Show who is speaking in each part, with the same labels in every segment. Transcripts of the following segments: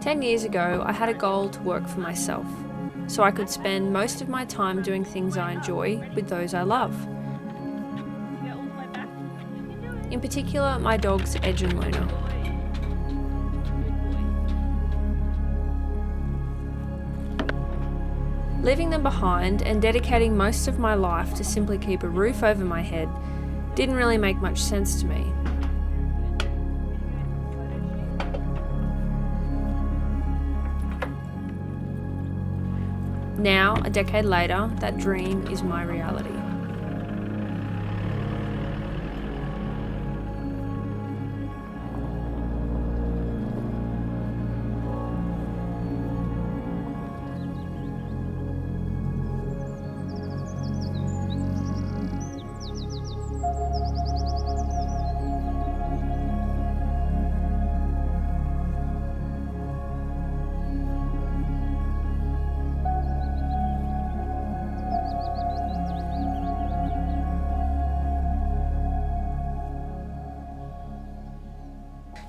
Speaker 1: 10 years ago, I had a goal to work for myself, so I could spend most of my time doing things I enjoy with those I love. In particular, my dogs Edge and Luna. Leaving them behind and dedicating most of my life to simply keep a roof over my head didn't really make much sense to me. Now, a decade later, that dream is my reality.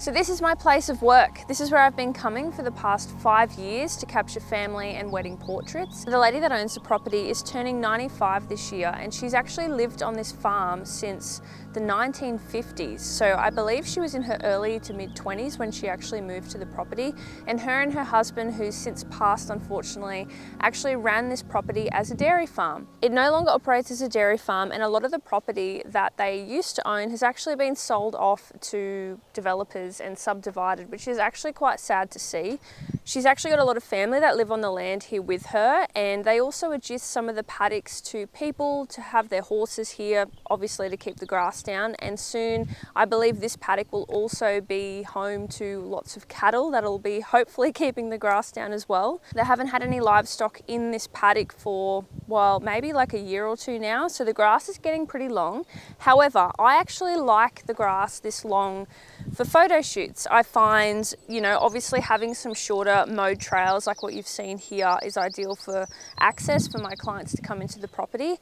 Speaker 1: So this is my place of work. This is where I've been coming for the past 5 years to capture family and wedding portraits. The lady that owns the property is turning 95 this year, and she's actually lived on this farm since the 1950s. So I believe she was in her early to mid 20s when she actually moved to the property, and her husband, who's since passed unfortunately, actually ran this property as a dairy farm. It no longer operates as a dairy farm, and a lot of the property that they used to own has actually been sold off to developers and subdivided, which is actually quite sad to see. She's actually got a lot of family that live on the land here with her, and they also adjust some of the paddocks to people to have their horses here, obviously to keep the grass down. And soon I believe this paddock will also be home to lots of cattle that'll be hopefully keeping the grass down as well. They haven't had any livestock in this paddock for, well, maybe like a year or two now, so the grass is getting pretty long. However, I actually like the grass this long for photo shoots. I find, obviously having some shorter mowed trails like what you've seen here is ideal for access for my clients to come into the property,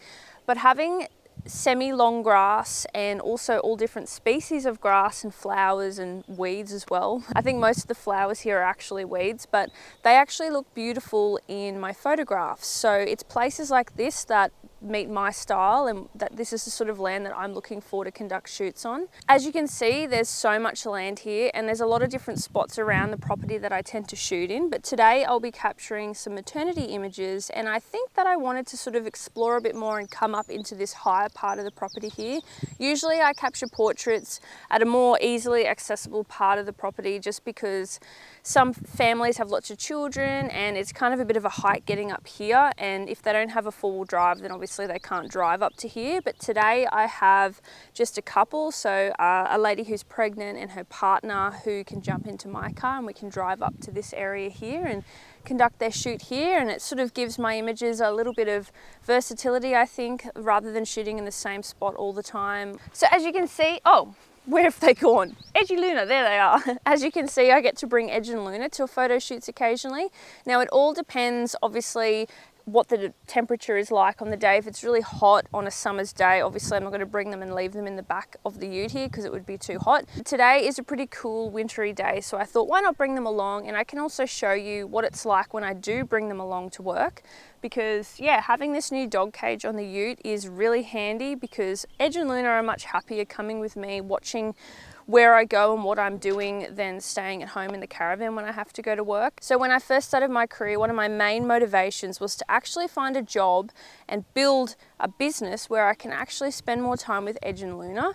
Speaker 1: but having semi-long grass and also all different species of grass and flowers and weeds as well. I think most of the flowers here are actually weeds, but they actually look beautiful in my photographs. So it's places like this that meet my style, and that this is the sort of land that I'm looking for to conduct shoots on. As you can see, there's so much land here, and there's a lot of different spots around the property that I tend to shoot in, but today I'll be capturing some maternity images, and I think that I wanted to sort of explore a bit more and come up into this higher part of the property here. Usually I capture portraits at a more easily accessible part of the property, just because some families have lots of children and it's kind of a bit of a hike getting up here, and if they don't have a four-wheel drive, then obviously they can't drive up to here. But today I have just a couple, so a lady who's pregnant and her partner who can jump into my car, and we can drive up to this area here and conduct their shoot here, and it sort of gives my images a little bit of versatility, I think, rather than shooting in the same spot all the time. So as you can see, where have they gone? Edge and Luna, there they are. As you can see, I get to bring Edge and Luna to photo shoots occasionally. Now it all depends, obviously, what the temperature is like on the day. If it's really hot on a summer's day, obviously I'm not going to bring them and leave them in the back of the ute here because it would be too hot. Today is a pretty cool wintry day, so I thought, why not bring them along, and I can also show you what it's like when I do bring them along to work, because having this new dog cage on the ute is really handy, because Edge and Luna are much happier coming with me, watching where I go and what I'm doing, than staying at home in the caravan when I have to go to work. So when I first started my career, one of my main motivations was to actually find a job and build a business where I can actually spend more time with Edge and Luna.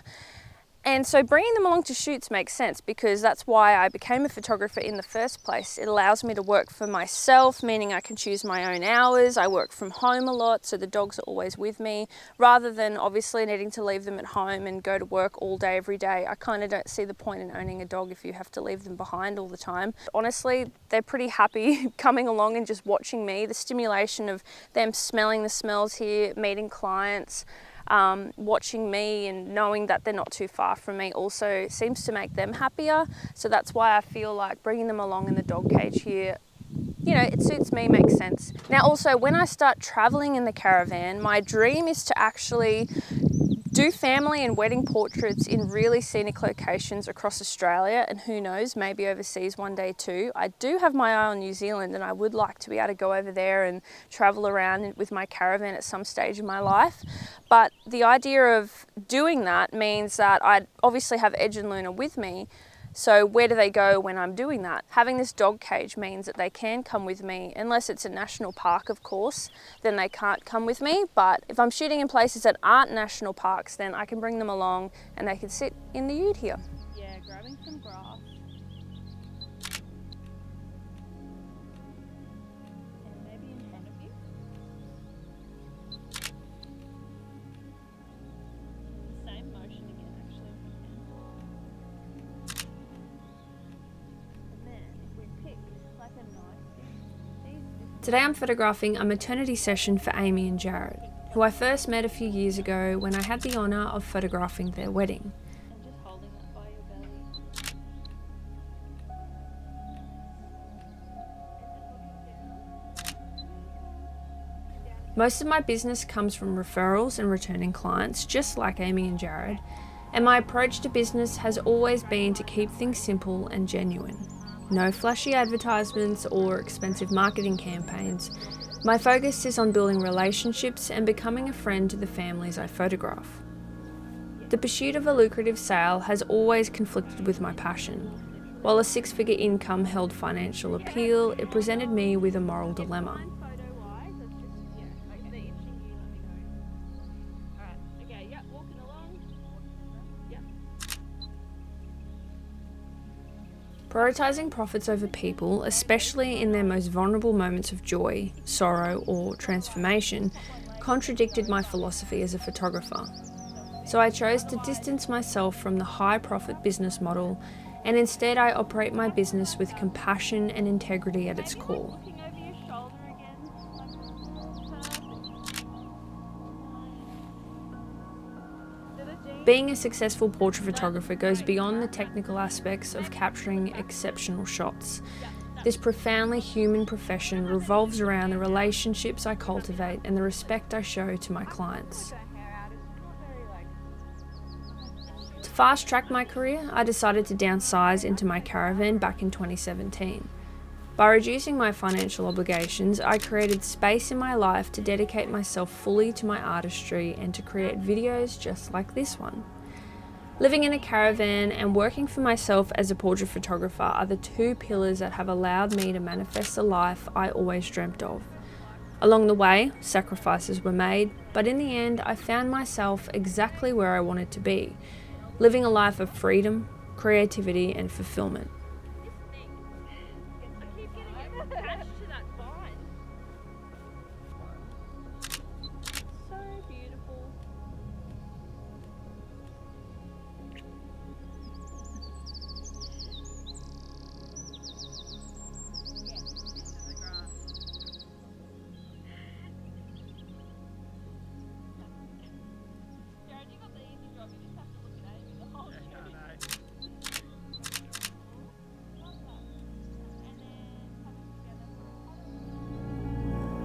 Speaker 1: And so bringing them along to shoots makes sense, because that's why I became a photographer in the first place. It allows me to work for myself, meaning I can choose my own hours. I work from home a lot, so the dogs are always with me, rather than obviously needing to leave them at home and go to work all day, every day. I kind of don't see the point in owning a dog if you have to leave them behind all the time. Honestly, they're pretty happy coming along and just watching me. The stimulation of them smelling the smells here, meeting clients, watching me and knowing that they're not too far from me also seems to make them happier. So that's why I feel like bringing them along in the dog cage here, it suits me, makes sense. Now also, when I start traveling in the caravan, my dream is to actually do family and wedding portraits in really scenic locations across Australia, and who knows, maybe overseas one day too. I do have my eye on New Zealand, and I would like to be able to go over there and travel around with my caravan at some stage in my life. But the idea of doing that means that I'd obviously have Edge and Luna with me. So where do they go when I'm doing that? Having this dog cage means that they can come with me, unless it's a national park, of course, then they can't come with me. But if I'm shooting in places that aren't national parks, then I can bring them along and they can sit in the ute here. Yeah, grabbing some grass. And maybe in front of you. The same motion again, actually, if we can. Today I'm photographing a maternity session for Amy and Jared, who I first met a few years ago when I had the honour of photographing their wedding. And just holding that by your belly. Most of my business comes from referrals and returning clients, just like Amy and Jared, and my approach to business has always been to keep things simple and genuine. No flashy advertisements or expensive marketing campaigns. My focus is on building relationships and becoming a friend to the families I photograph. The pursuit of a lucrative sale has always conflicted with my passion. While a six-figure income held financial appeal, it presented me with a moral dilemma. Prioritising profits over people, especially in their most vulnerable moments of joy, sorrow, or transformation, contradicted my philosophy as a photographer. So I chose to distance myself from the high-profit business model, and instead I operate my business with compassion and integrity at its core. Being a successful portrait photographer goes beyond the technical aspects of capturing exceptional shots. This profoundly human profession revolves around the relationships I cultivate and the respect I show to my clients. To fast-track my career, I decided to downsize into my caravan back in 2017. By reducing my financial obligations, I created space in my life to dedicate myself fully to my artistry and to create videos just like this one. Living in a caravan and working for myself as a portrait photographer are the two pillars that have allowed me to manifest the life I always dreamt of. Along the way, sacrifices were made, but in the end, I found myself exactly where I wanted to be, living a life of freedom, creativity, and fulfillment.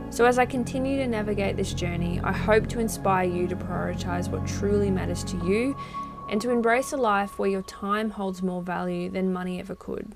Speaker 1: So as I continue to navigate this journey, I hope to inspire you to prioritise what truly matters to you and to embrace a life where your time holds more value than money ever could.